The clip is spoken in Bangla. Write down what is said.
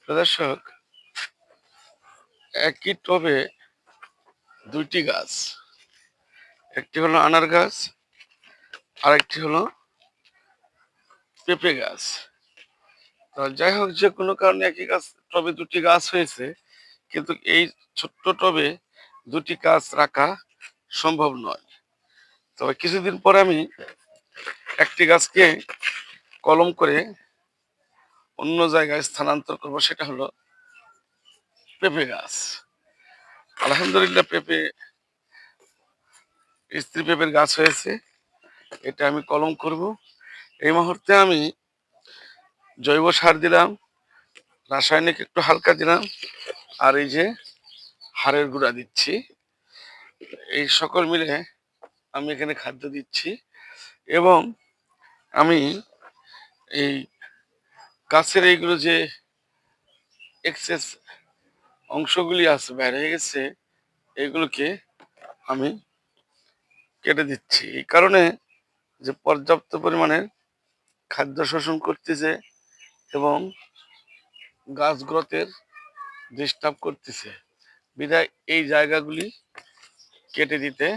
দর্শক, একই টবে দুইটি গাছ, একটি হলো আনার গাছ, আরেকটি হলো পেঁপে গাছ। তো যাই হোক, যে কোনো কারণে একই গাছ টবে দুটি গাছ হয়েছে, কিন্তু এই ছোট্ট টবে দুটি গাছ রাখা সম্ভব নয়। তবে কিছুদিন পর আমি একটি গাছকে কলম করে অন্য জায়গায় স্থানান্তর করব, সেটা হলো পেঁপে গাছ। আলহামদুলিল্লাহ, স্ত্রী পেঁপের গাছ হয়েছে, এটা আমি কলম করব। এই মুহূর্তে আমি জৈব সার দিলাম, রাসায়নিক একটু হালকা দিলাম, আর এই যে হাড়ের গুঁড়া দিচ্ছি। এই সকল মিলে আমি এখানে খাদ্য দিচ্ছি, এবং আমি এই গাছের এইগুলো যে এক্সেস অংশগুলি আছে, বাইরে হয়ে গেছে, এগুলোকে আমি কেটে দিচ্ছি। এই কারণে যে পর্যাপ্ত পরিমাণের খাদ্য শোষণ করতেছে এবং গাছ গ্রোথের ডিস্টার্ব করতেছে, বিধায় এই জায়গাগুলি কেটে দিতে